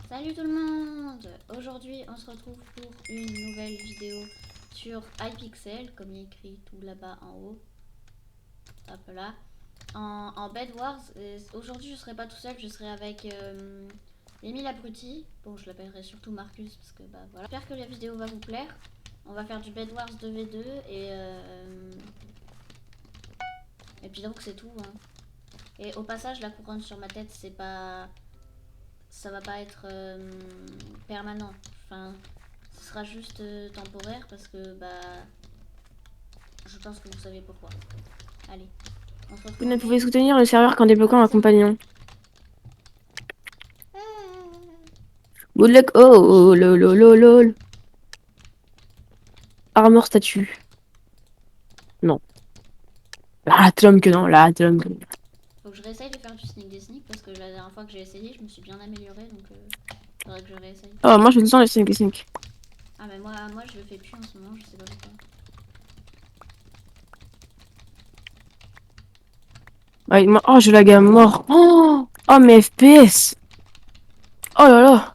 Salut tout le monde! Aujourd'hui on se retrouve pour une nouvelle vidéo sur iPixel, comme il est écrit tout là-bas en haut. Hop là. En Bed Wars. Aujourd'hui je serai pas tout seul, je serai avec Émile Abruti. Bon, je l'appellerai surtout Marcus parce que bah voilà. J'espère que la vidéo va vous plaire. On va faire du Bed Wars 2v2 et puis donc c'est tout. Hein. Et au passage, la couronne sur ma tête, c'est pas. Ça va pas être permanent. Enfin, ce sera juste temporaire parce que bah je pense que vous savez pourquoi. Allez, on se Vous retrouve ne en pouvez game. soutenir le serveur qu'en débloquant un C'est bon. compagnon. Good luck. Oh, oh, lol, lol, lol, lol. Armor statue. Non. La Tom que non, la Tom que non. Faut que je réessaye de faire du sneak des sneak parce que la dernière fois que j'ai essayé, je me suis bien améliorée donc faudrait que je réessaye. Oh, moi je fais tout le temps les 5 5. Ah mais moi je le fais plus en ce moment, je sais pas pourquoi. Ouais, oh, je lag à mort. Oh, oh, mes FPS. Oh là là.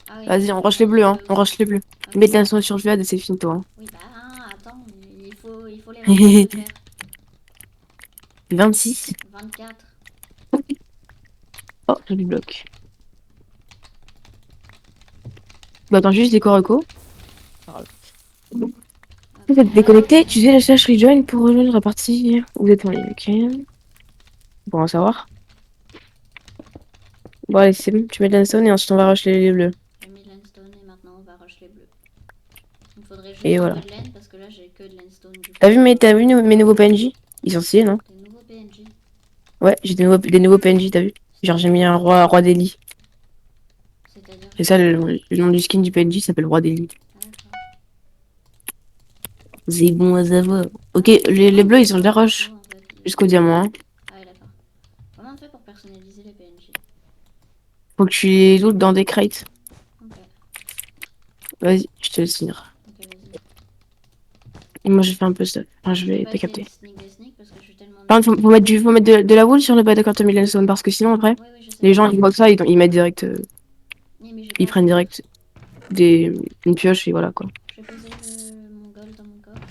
Ah oui, Vas-y, on rush les bleus, hein. eux On aussi. rush les bleus. Ok. Mets de la sur Jade et c'est fini, toi. Oui bah hein, attends, il faut les refaire se faire. 26. 24. Oh, j'ai du bloc. Bah, attends, juste des correcos. Vous êtes déconnecté, tu sais la slash rejoin pour rejoindre la partie où vous êtes en ligne, ok? Pour en savoir. Bon, allez, c'est bon, tu mets de la zone et ensuite on va rush les bleus. J'ai mis de l'endstone et maintenant on va rush les bleus. Il me faudrait Et juste un peu voilà. de laine parce que là j'ai que de l'endstone du coup. T'as vu mes nouveaux PNJ? Ils sont stylés, non? Des nouveaux PNJ. Ouais, j'ai des nouveaux PNJ, t'as vu? Genre j'ai mis un roi d'Eli. C'est-à-dire C'est j'ai ça pas compris. le nom du skin du PNJ s'appelle roi d'Eli. Ah d'accord. C'est bon à savoir. Ok, Comment les on bleus fait ils ont de pour la info rush en fait jusqu'au diamant, hein. Ah ouais d'accord. Comment on fait pour personnaliser les PNJ? Faut que tu les lootes dans des crates. Ok. Vas-y, je te laisse finir. Ok vas-y. Et moi j'ai fait un peu ça. Enfin, je Je vais vais pas t'as essayer de capté. sneak des sneak parce que je suis tellement Par nulle. contre, faut mettre de la wool sur le bas de Quantum Milestone parce que sinon après, Oui oui je sais. les gens ils voient que ça, ils mettent direct, Oui mais j'ai ils pas assez prennent de gold. direct des, une pioche et voilà quoi. Je vais poser mon gold dans mon coffre.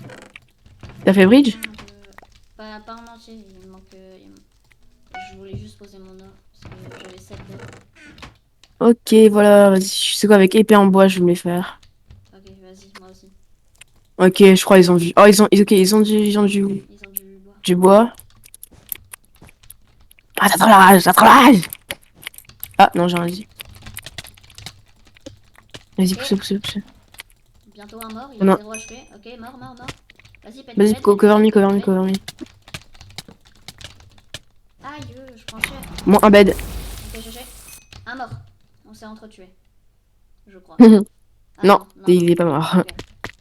T'as fait J'ai bridge? besoin de... Pas en entier, il me manque... Je voulais juste poser mon or parce que j'avais 7 d'or. Ok, voilà, vas-y. Je sais quoi, avec épée en bois, je vais me les faire. Ok vas-y moi aussi. Ok, je crois ils ont vu. Oh, ok, Ils ont du bois. du bois. Ah, ça travaille, ça travaille! Ah, non, j'ai rien dit. Vas-y, Et poussez. bientôt un mort, il Oh a non, 0 HP. Ok, mort. Vas-y, vas-y, cover pète. me. Aïe, je prends cher. Bon, un bed. Ok, GG. Un mort. On s'est entretués, je crois. Ah Non, non, non, non. il est pas mort. Ok.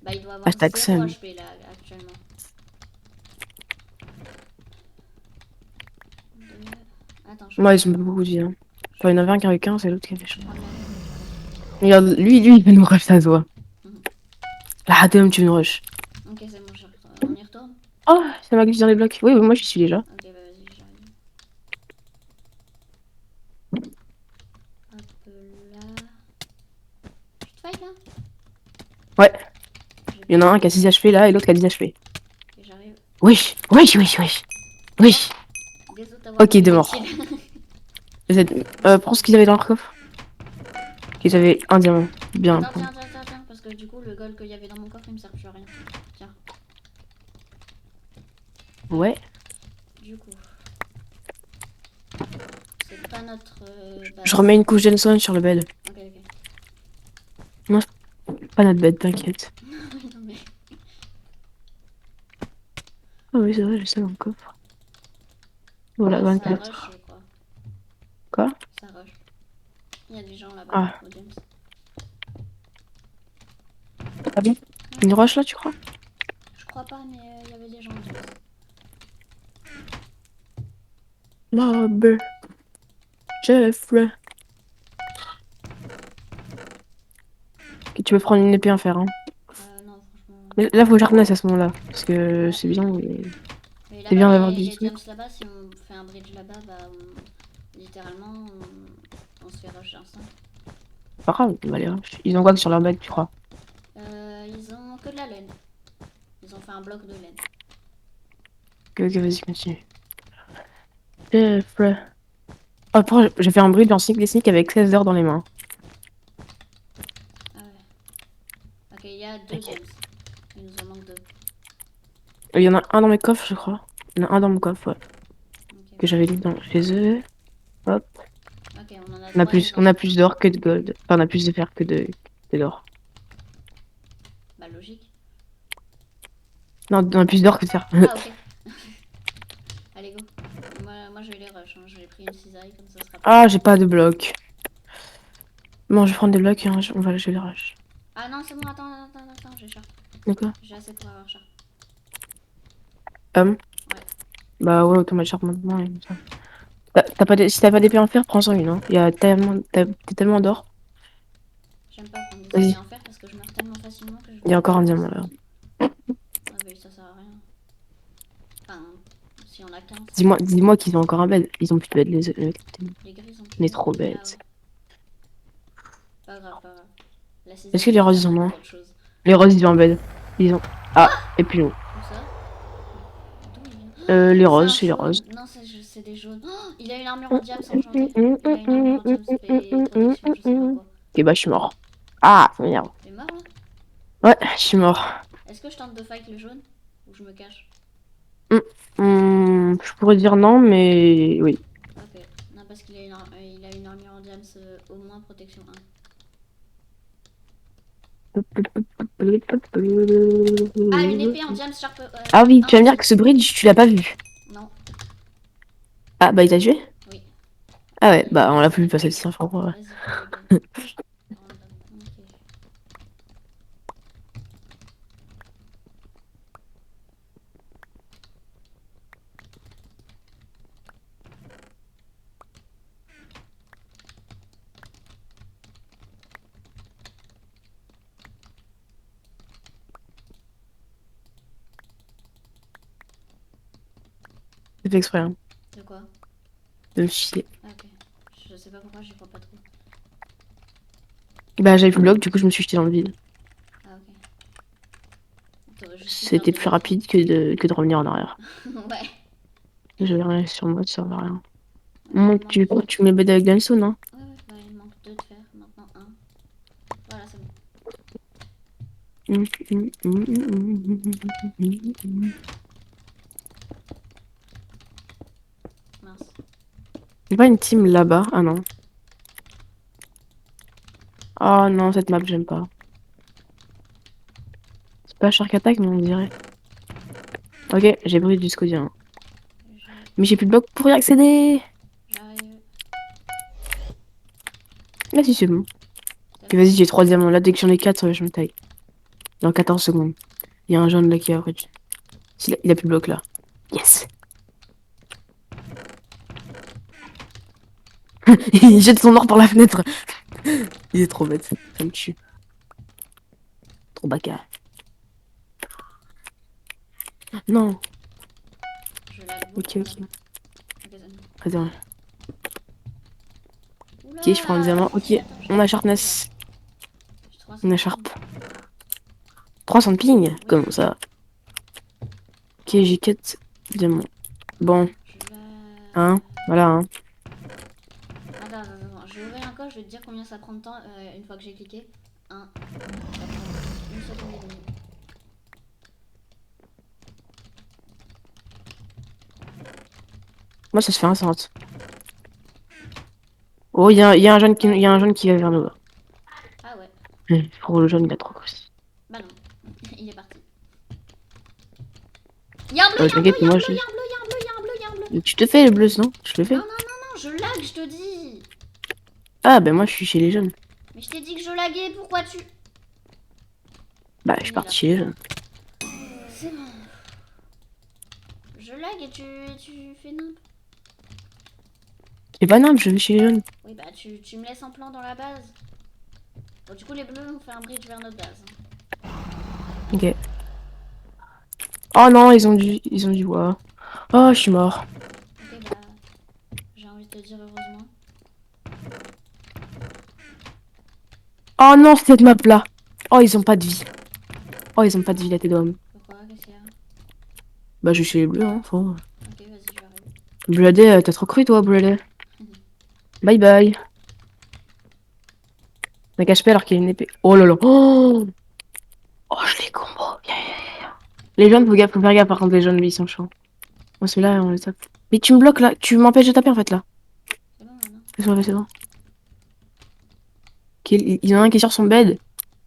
Bah, il doit avoir Hashtag 0 Sam. HP là, actuellement. Deux. Attends, Moi, ils ont pas beaucoup de vie, hein. je Enfin, il y en prends, avait un qui avait 15 et l'autre qui avait je chaud. prends de la laine. Regarde, lui, il va nous rush, ça se voit. Mhm. La HTM, tu nous rush. Ok, c'est bon, on y retourne. Oh, ça m'a glissé dans les blocs. Oui, moi, j'y suis déjà. Ok, bah vas-y, j'arrive. Hop là. Tu te fight là? Ouais, J'ai il y en pas a un de. qui a 6 HP là et l'autre qui a 10 HP. Ok, j'arrive. Wesh. Bon, Wesh. désolé de t'avoir Ok, volé deux tes morts. kills. Prends ce qu'ils avaient dans leur coffre. Ils avaient un diamant. Bien. Attends, tiens, parce que du coup, le gold qu'il y avait dans mon coffre, il me sert plus à rien. Tiens, hop, Ouais. du coup, c'est pas notre Je base. remets une couche Jenson sur le bed. Ok. Non, c'est pas notre bed, t'inquiète. Non mais, Ah oui, c'est vrai, j'ai ça dans le coffre. Voilà, ah, ça rush, 24. je crois. Quoi? Ça rush. Il y a des gens là-bas, Ah, au James. ah bon? Ouais, Une roche là, tu crois? je crois pas, mais il y avait des gens au James. Mob. Jeffrey. Ok, tu peux prendre une épée en fer, hein. Non, franchement. Mais là, faut que je renaisse à ce moment-là. Parce que Ouais. c'est bien, mais... Mais C'est là-bas, bien d'avoir les des James trucs. là-bas, si on fait un bridge là-bas, bah, littéralement, on se fait rush d'instant. Pas grave, on va les rush. Ils ont quoi que sur leur bague, tu crois? Ils ont que de la laine. Ils ont fait un bloc de laine. Ok, vas-y, continue. Oh, pourquoi j'ai fait un bruit dans Sneak Sneak avec 16 heures dans les mains. Ah ouais. Ok, il y a 2 Ok. gems. Il nous en manque 2. Il y en a un dans mes coffres, je crois. Il y en a un dans mon coffre, ouais. Ok, Que j'avais dit chez eux. Hop. ok, on en a 3, il nous en On a manque plus 1. d'or que de gold. Enfin, on a plus de fer que d'or. Bah logique. Non, on a plus d'or que de fer. Ah ok. Allez go. Moi je vais les rush, hein. J'ai pris une cisaille comme ça sera plus Ah, j'ai facile. pas de bloc. Bon, je vais prendre des blocs et je vais les rush. Ah non c'est bon, attends, j'ai char. D'accord. J'ai assez pour avoir char. Hum. Ouais. Bah ouais, autant mettre sharp maintenant. Et comme ça. Si t'as pas d'épée en fer, prends-en une. Hein. T'as tellement d'or. J'aime pas prendre des épées Vas-y. en fer parce que je meurs tellement facilement que je Il y a préfère encore un prendre diamant ça. là. Ah bah ça sert à rien. Enfin, si on a 15. Dis-moi qu'ils ont encore un bed. Ils ont plus de bed, les mecs. Les gris ils ont plus On de est bête. trop Ah ouais. bêtes. Pas grave, pas grave. La Est-ce cisaille que les ça roses sert ils à en ont un? quelque chose. Les roses ils ont un bed. Ils ont. Ah, et puis non. Où ça? D'où il vient? Les C'est roses, un c'est les roses. jaune. Non, c'est des jaunes. Oh, il a une armure en diams enchantée. Il a une armure en diams et protection, je sais pas quoi. Ok, bah je suis mort. Ah, merde. Il est mort là? Ouais, je suis mort. Est-ce que je tente de fight le jaune? Ou je me cache? Je pourrais dire non, mais oui. Ok. Non, parce qu'il a il a une armure en diams au moins protection 1. Ah, une épée en diams sharp Ah oui, tu 1 vas me dire aussi. que ce bridge, tu l'as pas vu. Non. Ah bah il t'a tué? Oui. Ah ouais, bah on l'a plus passer le 5 francs. Vas-y, fais le gun. Random. Ok. J'ai fait exprès, hein, De quoi? de me chier. Ah, ok. Je sais pas pourquoi j'y crois pas trop. Bah j'avais plus le bloc, du coup je me suis jeté dans le vide. Ah, ok. T'aurais juste pu faire C'était des plus bêtises. rapide que de revenir en arrière. Ouais. J'avais rien sur moi, ça servait à rien. Il manque... Tu me les bêtes avec Gunstone, hein? Ouais, ouais, bah, il manque 2 de fer, maintenant 1. Voilà, c'est bon. Mince. Y'a pas une team là-bas? Ah non. Oh non, cette map, j'aime pas. C'est pas Shark Attack, mais on dirait. Ok, j'ai brûlé du scodien. Mais j'ai plus de bloc pour y accéder. J'arrive. Là, si c'est bon. T'as Ok, vu? vas-y, j'ai 3 diamants. Là, dès que j'en ai 4, je me taille. Dans 14 secondes. Il y a un jaune là qui est après. Il a plus de bloc là. Yes! Il jette son or par la fenêtre. Il est trop bête. Ça me tue. Trop bacard. Non. Je lag Ok, beaucoup là. ok. Ok, c'est bon. Attends. Oula, Ok, je prends un diamant. Ok, attends, je on a t'entends plus là. sharpness. J'ai 300 On a de sharp. ping. 300 de ping? Oui. Comment ça? Ok, j'ai 4 diamants. Bon, Je lag. hein. Voilà, hein. Attends. Je vais ouvrir un code, je vais te dire combien ça prend de temps une fois que j'ai cliqué. 1. Ça prend 1 seconde et demie. Moi, ça se fait instant. Oh, il y a un jaune qui va vers nous. Ah ouais. Pour le jaune, il a trop grossi. Bah non. Il est parti. Y'a un bleu, y'a un bleu, T'inquiète, y'a un moi, bleu, y'a un bleu, y'a un bleu, y'a un bleu, y'a un bleu. Tu te fais le bleu, non? Je le Non, fais. non, non, non, je lag, je te dis. Ah, ben moi, je suis chez les jeunes. Mais je t'ai dit que je laguais, pourquoi tu... Bah, je suis Fini là. parti chez les jeunes. C'est bon. Je lag et tu fais nimp. C'est pas nimp, je vais chez les jeunes. Oui, bah tu me laisses en plan dans la base. Bon, du coup, les bleus ont fait un bridge vers notre base. Ok. Oh non, ils ont dit ouais. Oh, je suis mort. Ok, bah, j'ai envie de te dire heureusement. Oh non, cette map là. Oh, ils ont pas de vie. Oh, ils ont pas de vie, la tête d'homme. Pourquoi? Qu'est-ce qu'il y a? Bah, je suis les bleus, hein. Faut... Ok, vas-y, j'arrive. Bladé, t'as trop cru, toi, Bladé. Bye bye. Un HP alors qu'il a une épée. Oh là là. Oh, oh je les combo. Yeah, yeah, yeah. Les jaunes, faut faire gaffe, par contre, les jaunes, lui, ils sont chauds. Moi, celui-là, on les tape. Mais tu me bloques là. Tu m'empêches de taper, en fait, là. C'est bon maintenant. C'est bon. Il y en a un qui est sur son bed.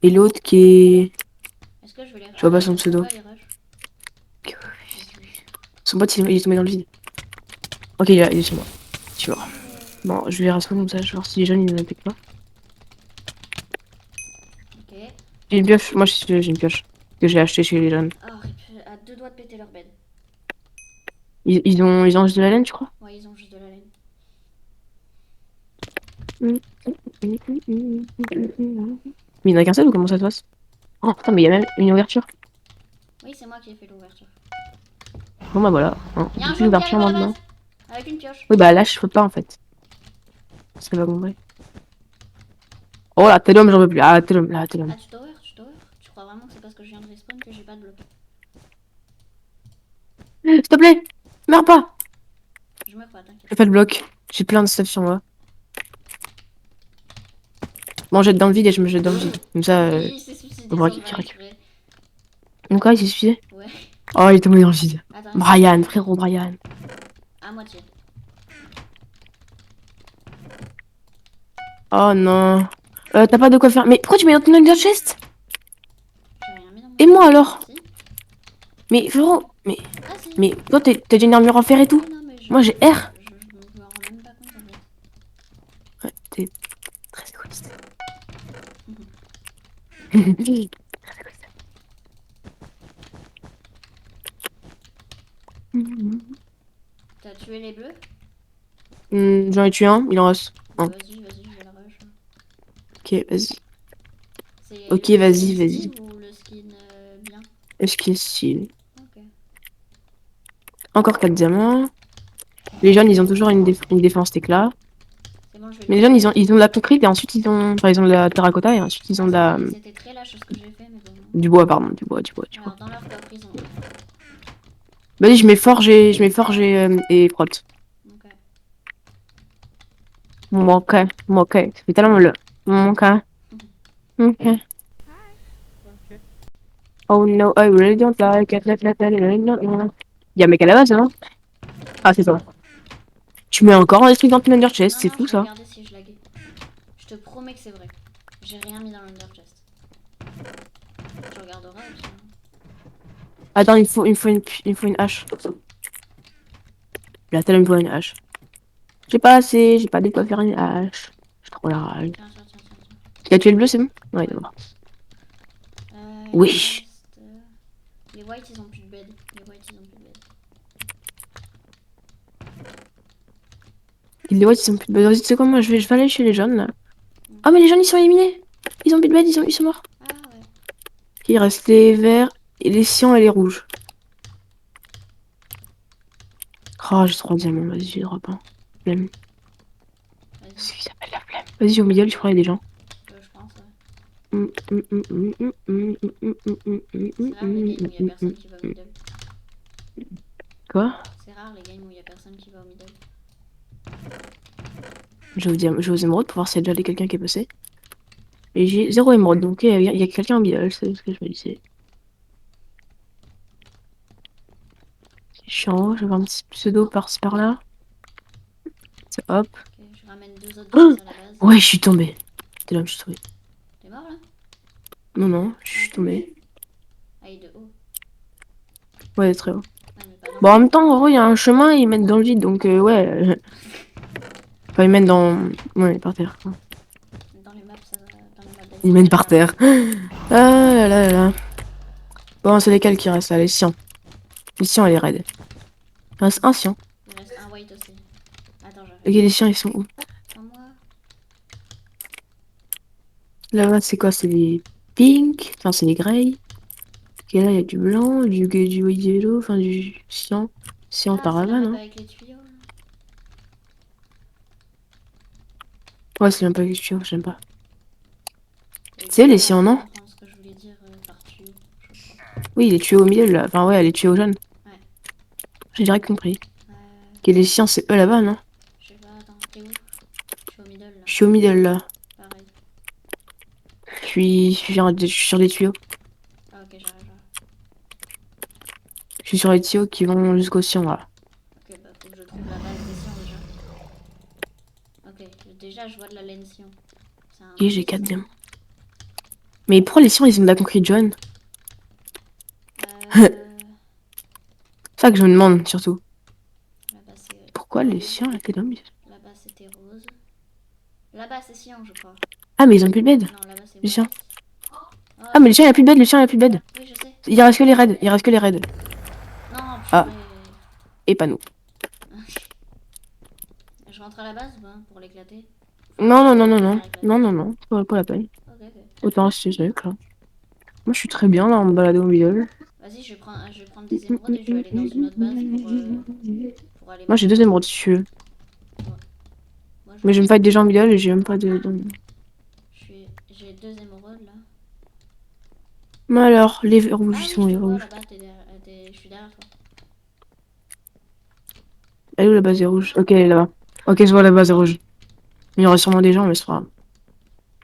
Et l'autre qui est. Est-ce que je vais les... Je vois pas Attends, son est-ce qu'on pseudo. va les rush? Vas-y. Son pote, il est tombé dans le vide. Ok, il est chez moi. Tu vois. Bon, je vais rassembler comme ça, je vais voir si les jeunes ils ne piquent pas. Ok. J'ai une pioche, moi j'ai une pioche que j'ai achetée chez les jeunes. Oh, à deux doigts de péter leur bed. Ils ont juste de la laine, tu crois? Ouais, ils ont juste de la laine. Mais il n'y en a qu'un seul ou comment ça se passe? Oh putain, mais il y a même une ouverture. Oui, c'est moi qui ai fait l'ouverture. Bon bah voilà. Hein. Il y a un Plus jaune qui d'ouverture arrive à la maintenant. base. Avec une pioche. Oui bah là je peux pas en fait. C'est pas compris. Oh là, tel homme j'en veux plus. Ah tel homme, là tel homme. Ah, tu tower, tu tower. Tu crois vraiment que c'est parce que je viens de respawn que j'ai pas de bloc? S'il te plaît, meurs pas. Je meurs pas, t'inquiète. J'ai pas de bloc. J'ai plein de stuff sur moi. Bon, je jette dans le vide et je me jette dans le vide. Comme ça, Il s'est suicidé on sans va le faire récupérer. exprès. Donc quoi, il s'est suicidé? Ouais. Oh, il est tombé dans le vide. Attends, Brian, frérot Brian. à moitié. Oh non. T'as pas de quoi faire. Mais pourquoi tu mets dans ton under chest? J'ai rien mis dans mon Et moi sac. alors? Si. Mais frérot, Ah si. mais toi t'as déjà une armure en fer et tout? Non, non, mais Moi j'ai R. je me rends même pas compte en fait. Ouais, t'es très égoïste. T'as tué les bleus? J'en ai tué un, il en reste un. Vas-y, vas-y, je vais la rush. Ok, vas-y. C'est Ok, le vas-y, skin vas-y. Steve ou le skin bien? Est-ce qu'il est style? Ok. Encore 4 diamants. Les jeunes, ils ont toujours une défense éclat. C'est bon, je vais Mais les lui jeunes, tuer. ils ont de la concrète et ensuite ils ont de la terracotta et ensuite ils ont Ah, de la, c'était très lâche ce que j'ai fait, mais bon. du bois, pardon, du bois. Alors, dans leur coffre, ils ont. Vas-y, je mets forge et prot. Ok. Ok, ok. Ça fait tellement le. Ok, ok. Oh no, I really don't like it. Y'a un mec à la base, hein? Ah, c'est ça. Tu mets encore un truc dans ton under chest, Non, c'est non, fou je vais ça. regarder si je laguais. Je te promets que c'est vrai. J'ai rien mis dans l'under chest. Tu regarderas et puis. Attends, il faut une hache. Là, tellement il me faut une hache. J'ai pas assez, j'ai pas de quoi faire une hache. J'ai trop la rage. Tiens, tiens, tiens, tiens, tiens. Tu as tué le bleu, c'est bon? Ouais, Ouais. d'abord. Il Oui. reste, les whites, ils ont plus de bed. Les whites, ils ont plus de bed. Les whites, ils sont plus de base. Vas-y, tu sais quoi, moi, je vais aller chez les jaunes, là. Ah, mais les jaunes, ils sont éliminés. Ils ont plus de bed, ils sont morts. Ah ouais. Il reste les verts, et les cyan et les rouges. Oh, j'ai 3 diamants, vas-y, j'ai drop un. Flemme. Vas-y, C'est ce qui s'appelle la flemme. Vas-y, au milieu, je crois, il y a des gens. je pense, ouais. C'est C'est rare les games où il y a personne qui va au middle. Quoi? C'est rare les games où il y a personne qui va au middle. Je vais aux émeraudes pour voir s'il y a déjà quelqu'un qui est passé. Et j'ai 0 émeraude, donc il y a quelqu'un en middle, c'est ce que je me disais. C'est chiant, je vais avoir un petit pseudo par-ci par-là. C'est hop. Ok, je ramène deux autres glaces à la base. Ouais, je suis tombée. T'es là, je suis tombée. T'es mort là? Non, non, je suis tombée. Ah, il est de haut. Ouais, très haut. Ah, mais pas dans Bon, en même temps, en gros, il y a un chemin, ils mènent dans le vide, donc ouais. Enfin, ils mènent dans. Ouais, par terre. dans les maps, ça, dans les maps Ils mènent par terre. Ah là là là. Bon, c'est lesquels qui restent là? Les siens. Les siens, elle est raide. Il reste un sien. Il reste un white aussi. Attends, Ok, j'arrive. les siens, ils sont où? Sans moi. Là-bas, c'est quoi? C'est les pink. Enfin, c'est les grey. Ok, là, il y a du blanc, du yellow, enfin, du cyan. Cyan Ah, c'est la paravane, map hein. avec les tuyaux. Là. Ouais, c'est un peu question, j'aime pas. C'est les T'as siens, l'air de non? comprendre ce que je voulais dire par tuyau, je crois. Oui, les tuyaux au milieu, là. Enfin, ouais, les tuyaux aux jeunes. Ouais. J'ai direct compris. Euh, Que les siens, c'est eux là-bas, non? je sais pas, attends, t'es où? Je suis au middle là. Je suis au middle, là. Pareil. Je suis sur les tuyaux. Ah, ok, j'arrive. Je suis sur les tuyaux qui vont jusqu'au sien, là. Ok, bah faut que je trouve la base des Sions déjà. Ok, déjà je vois de la laine Sion. C'est un Et j'ai indice. 4 diamants. Mais pourquoi les siens, ils ont de la concrete jaune? Euh... C'est ça que je me demande, surtout. Là-bas c'est Pourquoi les rose. siens étaient là? Là-bas c'était rose. Là-bas c'est Sion, je crois. Ah, mais ils ont plus de bed, Non, là-bas c'est les siens. white. Oh, Ah, mais les siens, il n'y a plus de bed, les siens, il n'y a plus de bed. oui, je sais. Il reste que les raids, il reste que les raids. Non, Ah, purée. et pas nous. Je rentre à la base ou pas pour l'éclater? Non, non, non, non, Les non. faire éclater. Non, non, non. Pas la peine. Ok, ok. Autant rester sec, là. Moi, je suis très bien, là, en me balader au milieu. Vas-y, je vais prendre des émeraudes et je vais aller dans une autre base pour aller Moi, voir. j'ai 2 émeraudes, si tu veux. Moi, Mais je me fight déjà en milieu et j'ai même pas de... j'ai deux émeraudes là. Mais alors, les rouges, Ah ils oui, sont je les te vois rouges. là-bas, je suis derrière toi. Elle est où la base des rouges? Ok, elle est là-bas. Ok, je vois la base des rouges. Il y aura sûrement des gens, mais c'est pas grave.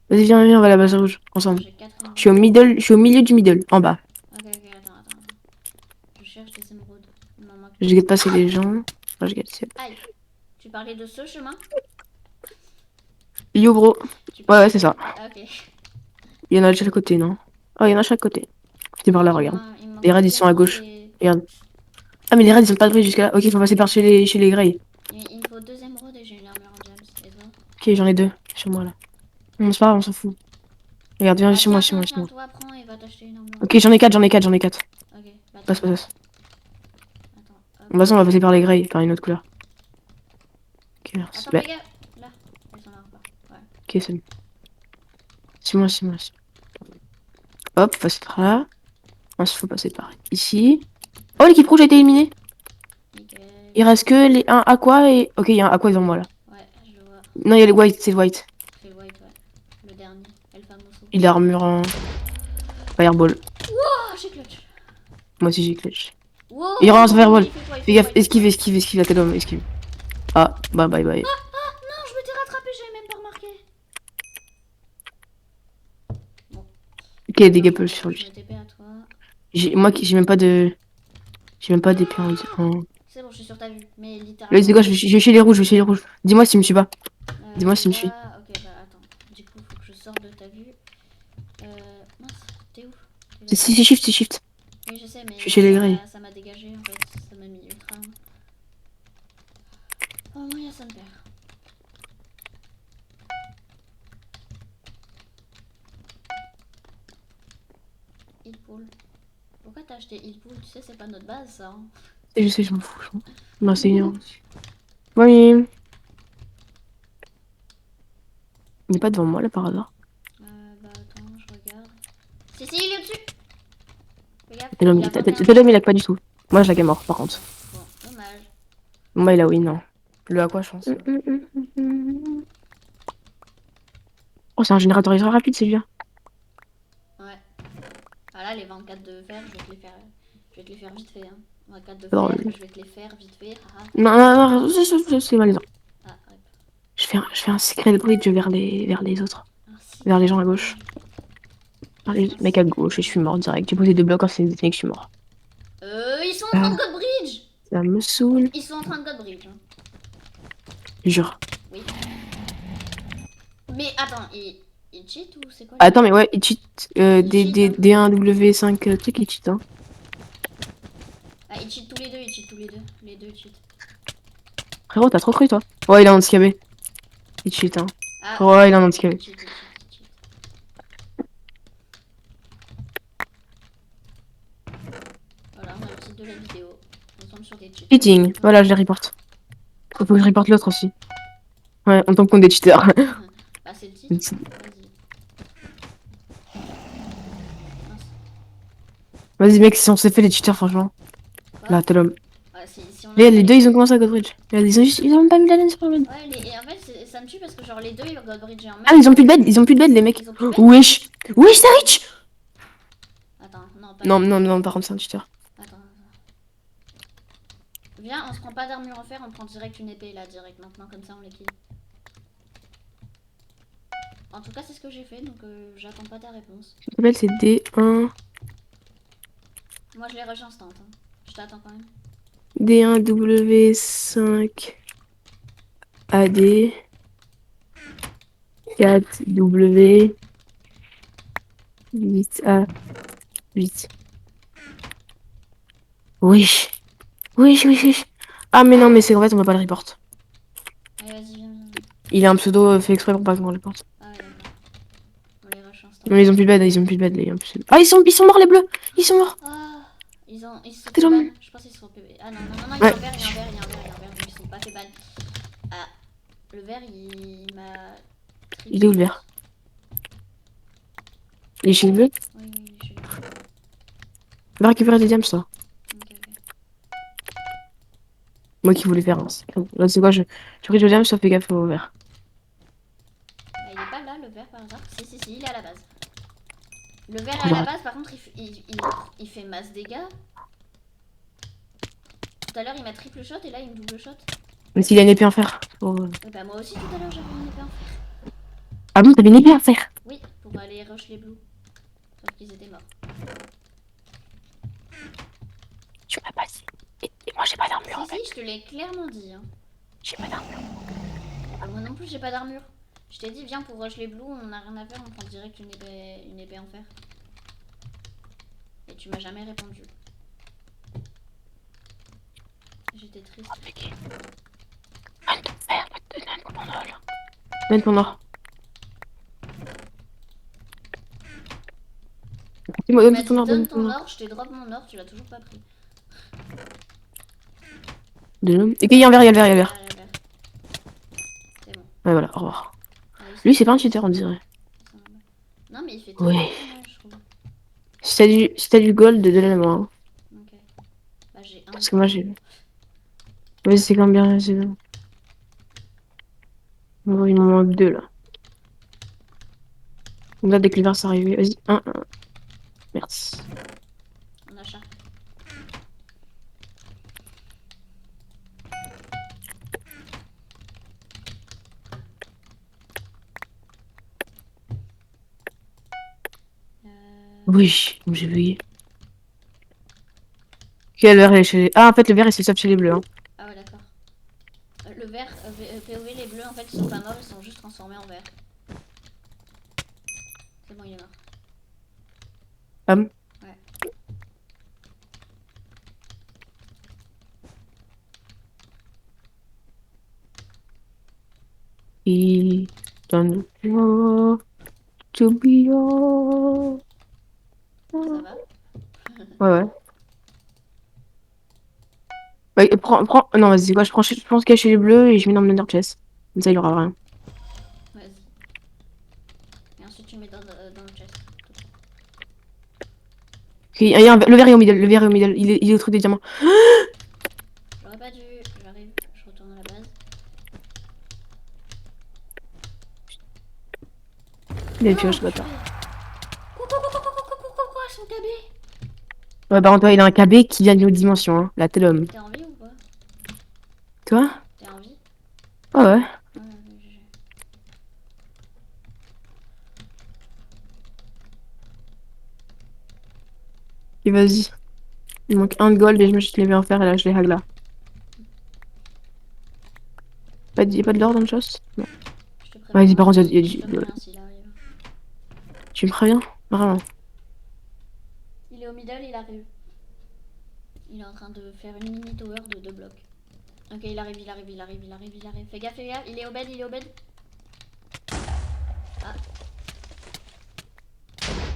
Vas-y, viens, viens, on va à la base des rouges, Attends, ensemble. j'ai 4 Je suis au émeraudes. middle, je suis au milieu du middle, en bas. Ok, ok, attends. Je cherche des émeraudes. Il m'en manque Je 3. guette passer les gens. Enfin, je guette. Aïe, tu parlais de ce chemin? Yo, gros. Tu Ouais, parlais ouais, c'est de... ça. Ah, ok. Il y en a de chaque côté, non? Oh, il y en a de chaque côté. C'est par là, regarde. Il me manque Les raids, deux ils sont à émeraudes gauche. et... Regarde. Ah, mais les raids, ils ont pas de bridge jusqu'à là. Ok, il faut passer par chez les Grey. Il me faut deux émeraudes et j'ai une armure en diams. Et toi? Ok, j'en ai 2 sur moi, là. Non, c'est pas grave, on s'en fout. Regarde, viens Bah chez moi, tiens, chez moi. toi, prends et va t'acheter une armure. Ok, j'en ai 4 j'en ai 4. Ok, bah Passe, tiens. passe, passe. Attends, De hop. toute façon, on va passer par les Grey, par une autre couleur. Ok, merci. Attends, Bah, fais gaffe. Là, elles sont là encore. Ouais. ok, c'est bon. C'est moi, c'est moi. Hop, passer par là. Ensuite, faut passer par ici. Oh, l'équipe rouge a été éliminée. Nickel. Il reste que les un aqua et... Ok, il y a un aqua devant moi, là. Ouais, je le vois. Non, il y a les white, c'est le white. C'est le white, ouais. Le dernier. El Famoso. Il a armure en fireball. Oh, j'ai clutch. Moi aussi, j'ai clutch. Il rend un Wow, fireball. il fait quoi, Fais gaffe, esquive la tête d'homme, esquive. Ah, bah, bye bye. Ah, non, je m'étais rattrapé, j'avais même pas remarqué. Bon. Ok, dégâts peu sur Je lui. me TP à toi. Moi, j'ai même pas de... J'ai même pas d'épée en... C'est bon, je suis sur ta vue. Mais Là, c'est littéralement. quoi, je vais chez les rouges, je vais chez les rouges. Dis-moi si tu me suis pas. Dis-moi si tu me suis. Là, ok, bah attends. Du coup, faut que je sorte de ta vue. Mince, t'es où? T'es là. C'est shift. Oui, je sais, mais Je suis chez les Grey. ça m'a dégagé en fait. Ça m'a mis ultra. Oh, moi, il y a ça me perd. Healpool. Pourquoi t'as acheté Healpool? Tu sais, c'est pas notre base ça. Hein. Je sais, je m'en fous. Non, c'est bien. Oui. Il n'est pas devant moi là par hasard. Bah attends, je regarde. Si, il est au-dessus! Fais gaffe, T'es l'homme, il a 21 t'es l'homme, il a pas du tout. Moi, je la game mort par contre. Bon, dommage. Moi, il a win, non. Le à quoi, je pense. Oh, c'est un générateur ultra rapide, c'est bien. Ouais. Ah là, les 24 de fer, je vais te les faire, vite fait. Hein. 24 de Drôle. fer, je vais te les faire vite fait. Ah, Non, non, non, c'est malaisant. ah, rip. Je fais un secret de bridge vers les autres. Ah, si, Vers les gens à gauche. Vers les Ah, mecs à gauche, et je suis mort direct. J'ai posé 2 blocs en CNDT que je suis mort. Ils sont en train de God Bridge! Ça me saoule. Ils sont en train de God Bridge. Hein. Jure. Oui. Mais attends, ils cheat ou c'est quoi? Attends, mais ouais, il cheat. Il cheat, hein. D1W5 truc, il cheat, hein. Ah, ils cheat tous les deux, Les deux cheat. Frérot, t'as trop cru, toi. Ouais, il a un handicapé. Il cheat, hein. Ah, Ouais, il a un handicapé. il cheat. Voilà, on a le titre de la vidéo. On tombe sur des cheats. Cheating. Voilà, je les reporte. Faut que je reporte l'autre aussi. Ouais, on tombe contre des cheaters. Bah, c'est le titre. Vas-y. Mince. Vas-y, mec, si on s'est fait les cheaters, franchement. Quoi? Là, t'es l'homme. Ah, si Les, a les deux, les... ils ont commencé à Godbridge. Ils ont même pas mis la laine sur le bed. Ouais, et en fait, ça me tue parce que genre les deux, Godbridge et en Ah, même ils ont temps... plus de bed, ils ont plus de bed, les mecs. Ils ont plus de bed. Wesh. Wesh, c'est rich. Attends, non, pas Non, ça. non, non, par contre, c'est un tuteur. Attends. Viens, on se prend pas d'armure en fer, on prend direct une épée là, direct maintenant, comme ça on les kill. En tout cas, c'est ce que j'ai fait, donc j'attends pas ta réponse. Le bed, c'est D1. Moi, je les rush instant. Hein. Je t'attends quand même. D1, W5, AD. 4, W. 8, A. 8. Oui. Oui, oui, oui. Ah, mais non, mais c'est en fait, on va pas le report. Allez, vas-y, viens. Il a un pseudo fait exprès pour pas qu'on le report. Ah ouais, d'accord. On les rush instant. Non, ils ont plus de bed, ils ont plus de bed, les impossible. Ah, ils sont morts, les bleus. Ils sont morts. Ah, ils se sont T'es fait dans ban. le- Je pense qu'ils se sont fait... Ah non, non, non, non, il y a Ouais. un vert, il y a un vert, il y a un vert, il y a un vert, donc ils se sont pas fait ban. Ah, le vert, il m'a... Il est où le vert? Il est chez le bleu? Oui, oui, je suis là. Va récupérer des diams, toi. Ok, ok. Moi qui voulais faire un. Là, c'est quoi, j'ai pris le diams, sauf fais gaffe au vert. Bah, il est pas là, le vert, par hasard. Si, si, si, il est à la base. Le vert est Trop à la bien. base, par contre, il fait masse dégâts. Tout à l'heure, il m'a triple shot et là, il me double shot. Mais s'il a une épée en fer. Oh. Bah, moi aussi, tout à l'heure, j'avais une épée en fer. Ah bon, t'avais une épée en fer? Oui, pour aller rush les blues. Sauf qu'ils étaient morts. Tu m'as pas dit. Et moi, j'ai pas d'armure en Si, fait. si, je te l'ai clairement dit. Hein. J'ai pas d'armure. Ah, moi non plus, j'ai pas d'armure. Je t'ai dit, viens pour rush les blues, on a rien à faire, on prend direct une épée en fer. Et tu m'as jamais répondu. J'étais triste. Oh, mec. Donne ton fer, donne ton or. Donne ton or. Dis-moi, Tu donne m'as ton dit, or, donne donne ton ton or. or, je t'ai drop mon or, tu l'as toujours pas pris. De l'homme. Et il y a un vert, il y a le vert, il y a le vert. Ah, là, là. C'est bon. Ouais, voilà, au revoir. Ah, ils Lui, sont- c'est pas un cheater, on dirait. ils sont là-bas. Non, mais il fait très Ouais. très mal, je trouve. Si t'as du gold, donne-le-moi. Hein. Ok. Bah, j'ai un Parce que gold. moi, j'ai. Ouais, c'est quand bien. Bon, il m'en manque deux là. Donc là, dès que le vert s'est arrivé, vas-y. Un. Merci. On a chat. Euh... Oui, j'ai vu. Quel vert est chez. Ah, en fait, le vert, il se swap chez les bleus. Hein. Ah ouais, d'accord. Le vert, POV, les bleus, en fait, ils sont pas morts, ils sont juste transformés en vert. C'est bon, il est mort. Ah bon? Ouais. Il donne to be all. Ça va? Ouais, ouais. Ouais, prends. Non, vas-y, c'est quoi, je pense qu'il y a chez les bleus et je mets dans mon Ender Chest. Comme ça, il aura rien. Vas-y. Et ensuite, tu mets dans le chest. Ok, le vert est au middle, le vert est au middle. Il est au truc des diamants. J'aurais pas dû. J'arrive, je retourne à la base. Il a pioche, bâtard. Coucou, son KB. Ouais, par contre, toi, il a un KB qui vient d'une autre dimension. Hein. Là, t'es l'homme. T'es en vie ou pas? Toi? T'es en vie? Ah ouais. Ouais, GG. Et vas-y. Il manque un de gold et je me suis levé en fer et là, je les hack là. Pas de l'or dans le chest? Non. Je te préviens. Vas-y, par contre, il y a Je te du. préviens s'il arrive. Tu me préviens? Vraiment. Il est au middle, il arrive. Il est en train de faire une mini tower de 2 blocs. Ok, il arrive. Fais gaffe, il est au bed, Ah,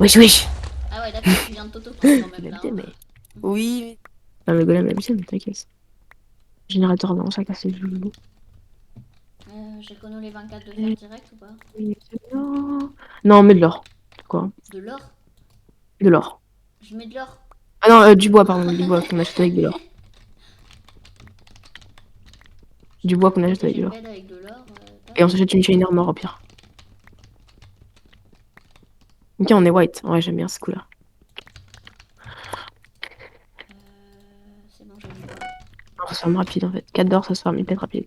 Wesh, wesh! ah ouais, d'accord, tu viens de t'auto-prendre quand même là. Il a Hein. mais. Oui. Non, mais golem, mais t'inquiète. Générateur dans ça, cassé le jeu. J'ai connu les 24 de fer direct ou pas? Non, non, mais de l'or. Quoi? De l'or? De l'or. Je mets de l'or. Ah non, du bois, pardon, du bois qu'on achète avec de l'or. Du bois qu'on achète avec Protéger de le l'or. bed avec de l'or. Et on s'achète une chain armor au pire. Ok, on est white. Ouais, j'aime bien ce couleur. C'est bon, j'ai du bois. Ça se ferme rapide en fait. 4 d'or, ça se ferme hyper rapide.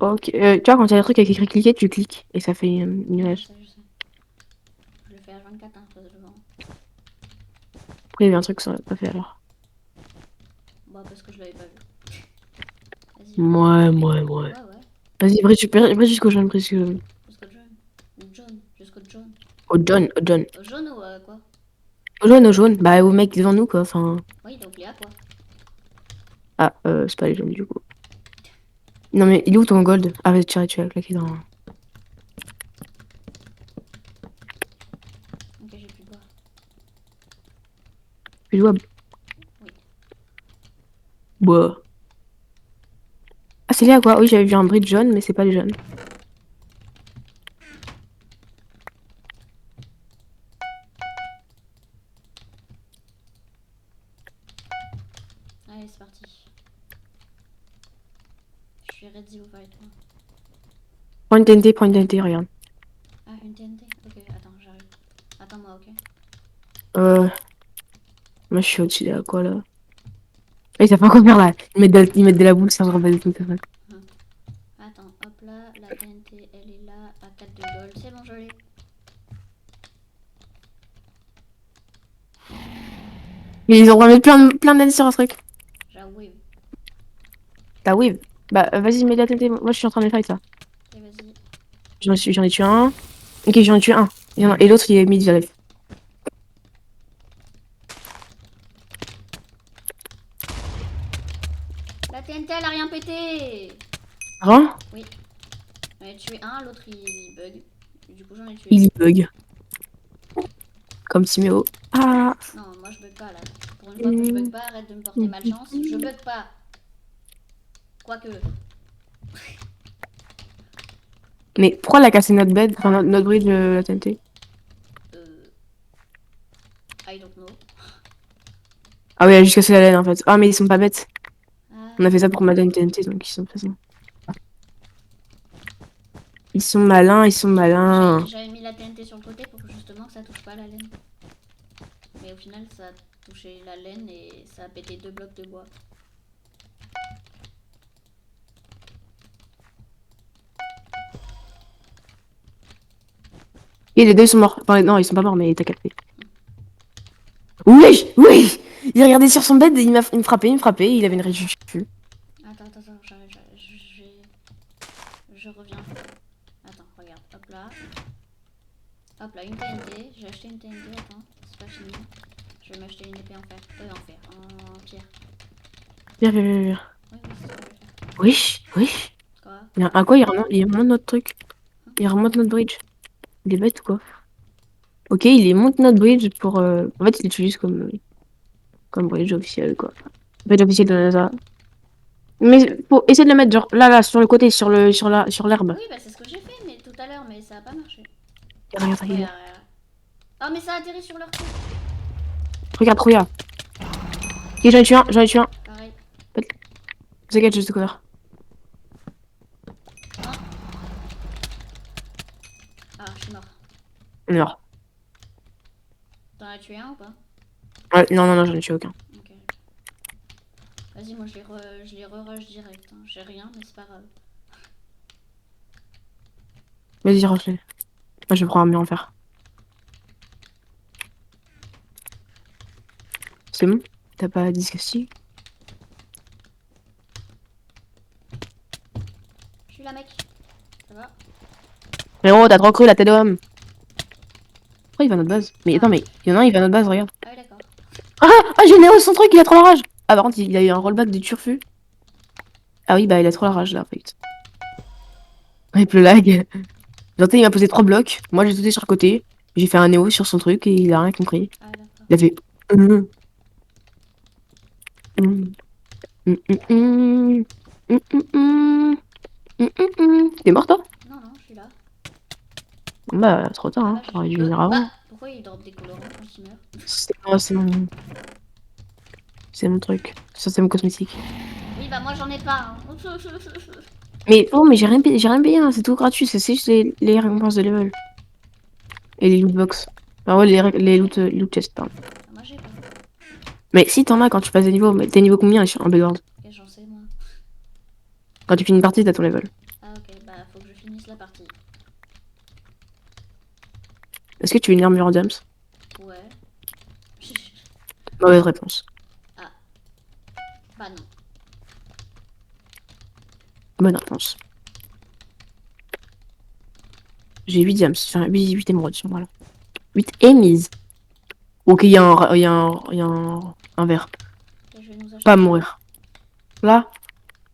Ok. Tu vois, quand il y a un truc avec écrit cliquer, tu cliques et ça fait une Ouais, image. je sais. Je le fais à 24 hein, pas devant. Après, il y avait un truc que ça n'a pas fait alors. Bah, parce que je l'avais pas vu. Vas-y, bridge. Ouais. Ouais, ouais. Vas-y, bridge jusqu'au jaune, bridge jusqu'au jaune. Jusqu'au jaune. Ou jaune. Jusqu'au jaune. Au jaune, au jaune. Au jaune ou quoi? Au jaune. Bah, au mec devant nous quoi. Enfin. Oui, donc Léa quoi? Ah, c'est pas les jaunes du coup. Non, mais il est où ton gold? Ah, vas-y, tu as claqué dans. Ok, j'ai plus de bois. Tu dois. Oui. Bois. Ah, c'est là quoi? Oui, j'avais vu un bridge jaune, mais c'est pas les jaunes. Allez, c'est parti. Je suis ready au fight. Point TNT, regarde. Ah, une TNT? Ok, attends, j'arrive. Attends-moi, ok? Euh. Moi, je suis au-dessus de la quoi là? Ah, ils savent pas quoi faire là. Ils mettent de la boule, ça se rebat des trucs. Hum. Attends, hop là, la TNT, elle est là, à 4 de gold. C'est bon, je l'ai. Mais ils ont remis plein d'aides sur un truc. J'avoue. Bah oui. Bah vas-y, mets la TNT. Moi, je suis en train de fight là. Ok, vas-y. J'en ai tué un. Ok, j'en ai tué un. Et l'autre, il est mid life. La TNT, elle a rien pété! Hein? Oui. J'en ai tué un, l'autre il bug. Du coup, j'en ai tué Il deux. bug. Comme Timéo. Ah. Non, moi je bug pas là. Pour une fois que je bug pas, arrête de me porter malchance. Je bug pas. Quoique. Mais pourquoi elle a cassé notre bed? Enfin, notre bridge, la TNT? Euh. I don't know. Ah oui, elle a juste cassé la laine en fait. Ah, mais ils sont pas bêtes. On a fait Ah. ça pour Madame TNT, donc ils sont faisants. Ils sont malins, ils sont malins. J'avais mis la TNT sur le côté pour que justement que ça touche pas la laine. Mais au final, ça a touché la laine et ça a pété 2 blocs de bois. Et les deux ils sont morts. Enfin, non, ils sont pas morts, mais t'as capté. Oui, oui! Il regardait sur son bed et il me frappait, il avait une régie dessus. Attends, j'arrive, je reviens. Attends, regarde, hop là. Hop là, une TNT. J'ai acheté une TNT, attends, c'est pas fini. Je vais m'acheter une épée en fer. En pierre. Viens. Oui, c'est ce que je vais faire. Oui. Quoi? Il y a un quoi? Il remonte notre truc. Il remonte notre bridge. Il est bête ou quoi? Ok, il monte notre bridge pour. En fait, il l'utilise comme bridge officiel, quoi. Bridge officiel de la NASA. Mais faut essayer de le mettre genre là, sur le côté, sur l'herbe. Oui, bah c'est ce que j'ai fait mais tout à l'heure, mais ça a pas marché. Regarde, il est là. Regarde. Oh, mais ça a atterri sur leur truc. Regarde. Ok, j'en ai tué un. Pareil. The Gadget de cover. Ah, ah, je suis mort. Non. T'en as tué un ou pas? Ouais, non, j'en ai tué aucun. Ok. Vas-y, moi je les re-rush direct. Hein. J'ai rien, mais c'est pas grave. Vas-y, range-les. Moi, je prends un mur en fer. C'est bon? T'as pas disgusting? Je suis là, mec. Ça va? Frérot, t'as trop cru la tête d'homme. Pourquoi il va à notre base? Mais attends, mais il y en a un, il va à notre base, regarde. Ah oui, d'accord. J'ai Néo son truc, il a trop la rage. Ah, par contre, il a eu un rollback de turfu. Ah oui, bah il a trop la rage là, en fait. Rip le lag. J'entends, il m'a posé 3 blocs. Moi, j'ai sauté sur le côté. J'ai fait un Néo sur son truc et il a rien compris. Ah d'accord. Il a fait. Hum, hum, hum, hum, hum, T'es mort, toi? Non, je suis là. Bah, trop tard, La hein. vache. T'aurais dû venir avant. Pourquoi il drop des colorants quand il meurt? C'est moi. C'est mon truc. Ça, c'est mon cosmétique. Oui, bah moi j'en ai pas. Hein. Mais oh, mais j'ai rien payé, hein. C'est tout gratuit. C'est juste les récompenses de level. Et les loot box. Ah ouais, les loot chests, pardon. Moi j'ai pas. Mais si t'en as quand tu passes des niveaux, mais t'es niveau combien en Bedwars? Ok, j'en sais moi. Quand tu finis une partie, t'as ton level. Ah ok, bah faut que je finisse la partie. Est-ce que tu veux une armure en diams? Ouais. Mauvaise réponse. Ah. Bah non. Bonne réponse. J'ai 8 diams. Enfin, 8 émeraudes, voilà. 8 émises. Ok, il y a un verre. Et je vais nous acheter Pas ça. mourir. Là,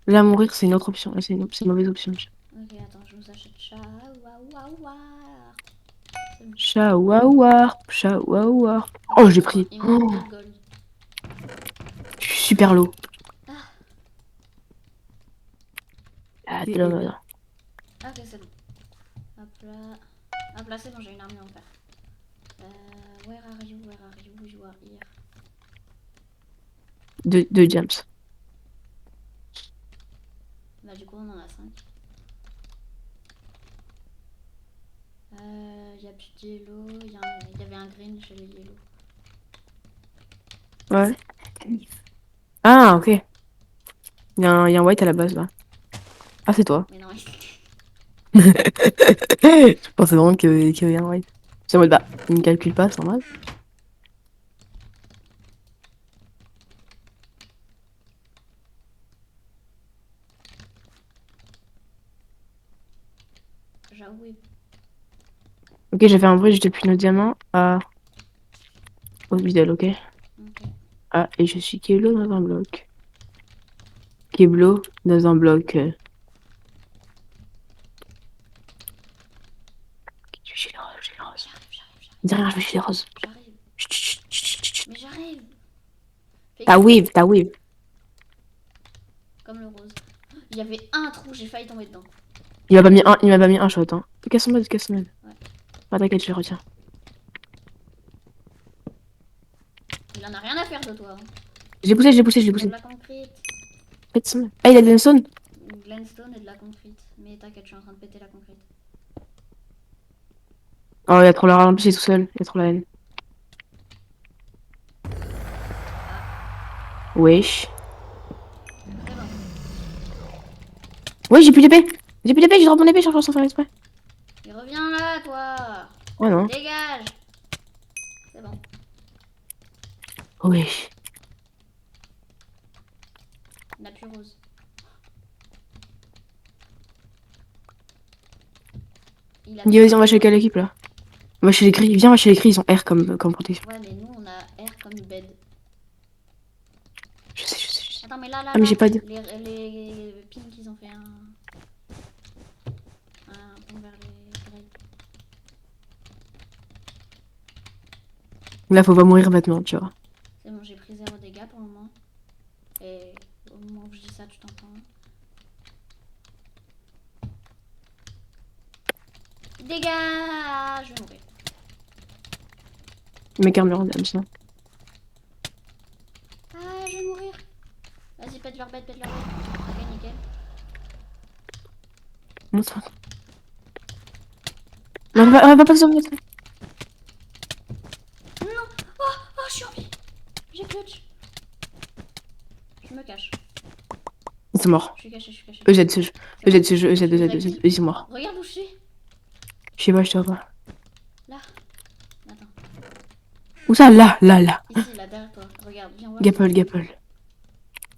mourir, c'est une autre option. C'est une mauvaise option. Ok, attends, je nous achète ça. Waouh, waouh, waouh. Shawawa. Oh, j'ai pris. Il me Oh, manque 2 de gold. je suis super low. Ah, Ah, t'es là, là. ok, c'est bon. Hop là. Hop là, c'est bon, j'ai une armure en fer. Where are you, you are here. Deux diams. Bah du coup on en a 5. Y a plus de yellow, y avait un green chez le yellow. Ouais. Ah, ok. Il y a un white à la base, là. Ah, c'est toi. Mais non, Je pensais vraiment qu'il y avait un white. C'est en mode, bah, il ne calcule pas, c'est normal. j'avoue. Ok, j'ai fait un bridge depuis nos diamants à Hospital, ok. Ok. Ah, et je suis Keblo dans un bloc. Keblo dans un bloc. Je vais chez les roses, chez les roses. J'arrive. Dis rien, je vais chez les roses. J'arrive. Chut, chut, chut, chut, chut. Mais j'arrive. T'as wave. Comme le rose. Il y avait un trou, j'ai failli tomber dedans. Il m'a pas mis un shot, hein. Casse-moi. Ouais. Pas t'inquiète, je les retiens. Il en a rien à faire de toi. Hein. Je l'ai poussé. Il y a de la concrete. Ah, il a des stone. Glennstone et de la concrete. Mais t'inquiète, je suis en train de péter la concrete. Oh, il a trop la rage, en plus, il est tout seul. Il a trop la haine. Wesh. C'est bon. Ouais, j'ai plus d'épée. J'ai drop mon épée, je sans faire exprès. Et reviens là, toi. Oh non. Dégage. C'est bon. Wesh. Il n'a plus rose. Vas-y, on va chez quelle équipe là? On va chez les gris. Viens, on va chez les gris, ils ont R comme protection. Ouais, mais nous on a R comme bed. Je sais. Attends, mais là, Ah, mais j'ai pas de. les pinks, ils ont fait un pont vers les greys. Là, faut pas mourir bêtement, tu vois. C'est bon, j'ai pris 0 dégâts pour le moment. Et au moment où je dis ça, tu t'entends. Dégâts. Je vais mourir. Mec armure en dame, sinon. Ah, je vais mourir. Vas-y, pète leur bête. Ok, nickel. Montre. Non, on va pas se mettre. Non. Oh, je suis en vie. J'ai clutch. Je me cache. Ils sont morts. Je suis caché. EZ ce jeu. EZ, ils sont morts. Regarde où je suis. Je sais pas, je te vois pas. Là. Attends. Où ça? Là. Ici, là, derrière toi. Regarde, viens voir. Gapple.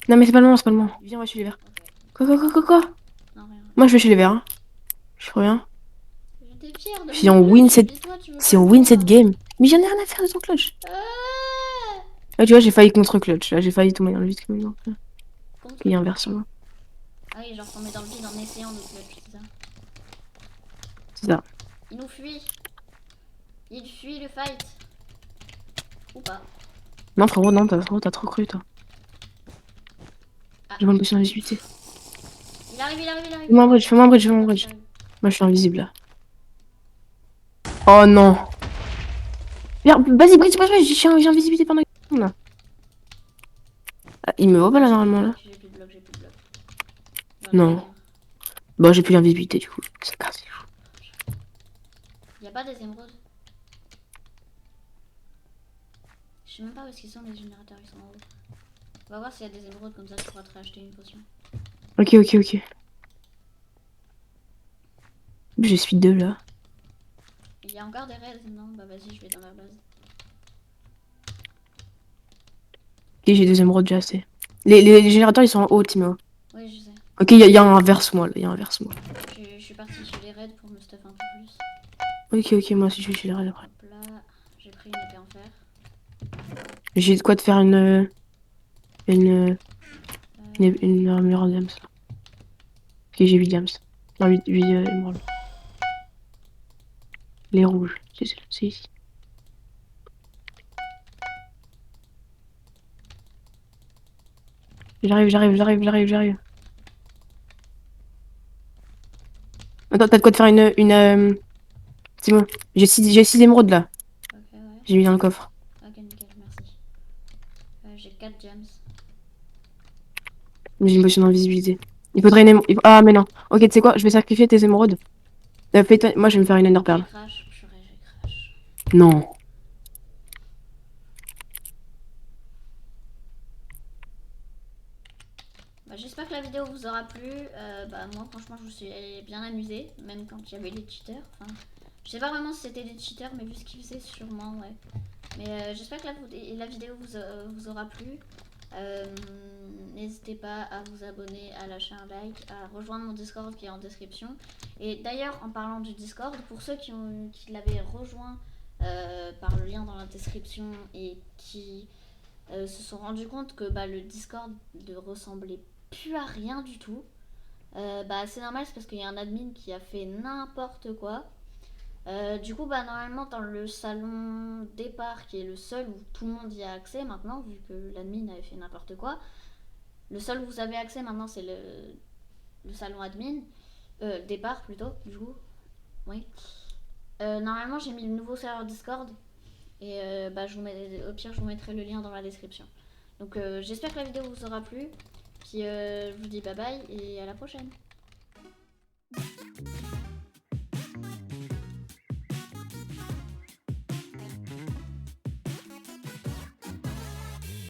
Non, mais c'est pas le moment. Viens, on va chez les verts. Okay. Quoi? Non, rien. Moi, je vais chez les verts. Hein. Je reviens. J'étais fière de Si on win cette game. Mais j'en ai rien à faire de ton clutch. Là, tu vois, j'ai failli contre clutch. Là, j'ai failli tomber dans le vide. Il y a un verre sur moi. Ah oui, genre tomber dans le vide en essayant de clutch, c'est ça. C'est ça. Il nous fuit. Il fuit le fight. Ou pas. Non, frérot, non, t'as trop cru, toi. Ah. Je vois une potion d'invisibilité. Il arrive. Fais-moi un bridge. Moi, je suis invisible, là. Oh, non. Viens, vas-y, bridge, j'ai invisibilité pendant là. Ah, il me voit pas là J'ai plus de normalement là. blocs, j'ai plus de blocs, j'ai plus de blocs. Dans la Non. game. Bon, j'ai plus l'invisibilité du coup. C'est cassé. Y a pas des émeraudes? Je sais même pas où est-ce qu'ils sont les générateurs, ils sont en haut. On va voir s'il y a des émeraudes, comme ça tu pourras te racheter une potion. Ok, ok, ok. J'ai speed 2 là. Il y a encore des raids? Non? Bah vas-y, je vais dans la base. Ok, j'ai 2 émeraudes déjà assez. Les générateurs ils sont en haut, Timo. Oui, je sais. Ok, y a un verse-moi là. Y a un verse-moi. Je suis partie chez les raids pour me stuff un peu plus. Ok, ok, moi aussi je vais chez les raids après. Hop là, j'ai pris une épée en fer. J'ai de quoi te faire une, une Euh, armure diams là. Ok, j'ai 8 diams. Non, 8 émeraudes. Les rouges, c'est ici. J'arrive. Attends, t'as de quoi te faire c'est bon. J'ai 6 émeraudes là. ok, ouais. J'ai mis dans le coffre. Ok, nickel, merci. J'ai 4 gems. J'ai une potion d'invisibilité. Il faudrait une Ah, mais non. Ok, tu sais quoi? Je vais sacrifier tes émeraudes. Moi, je vais me faire une ender J'ai pearl. crash, purée, j'ai crash. Non. Bah, j'espère que la vidéo vous aura plu. Bah, moi, franchement, je me suis bien amusée, même quand il y avait les cheaters. Enfin, je sais pas vraiment si c'était des cheaters, mais vu ce qu'ils faisaient, sûrement, ouais. Mais j'espère que la vidéo vous aura plu. N'hésitez pas à vous abonner, à lâcher un like, à rejoindre mon Discord qui est en description. Et d'ailleurs, en parlant du Discord, pour ceux qui l'avaient rejoint par le lien dans la description et qui se sont rendus compte que bah, le Discord ne ressemblait plus à rien du tout, bah, c'est normal, c'est parce qu'il y a un admin qui a fait n'importe quoi. Du coup, bah, normalement, dans le salon départ, qui est le seul où tout le monde y a accès maintenant, vu que l'admin avait fait n'importe quoi, le seul où vous avez accès maintenant, c'est le salon admin. Départ plutôt, du coup. Oui. Normalement, j'ai mis le nouveau serveur Discord. Et bah, au pire, je vous mettrai le lien dans la description. Donc, j'espère que la vidéo vous aura plu. Puis, je vous dis bye bye et à la prochaine.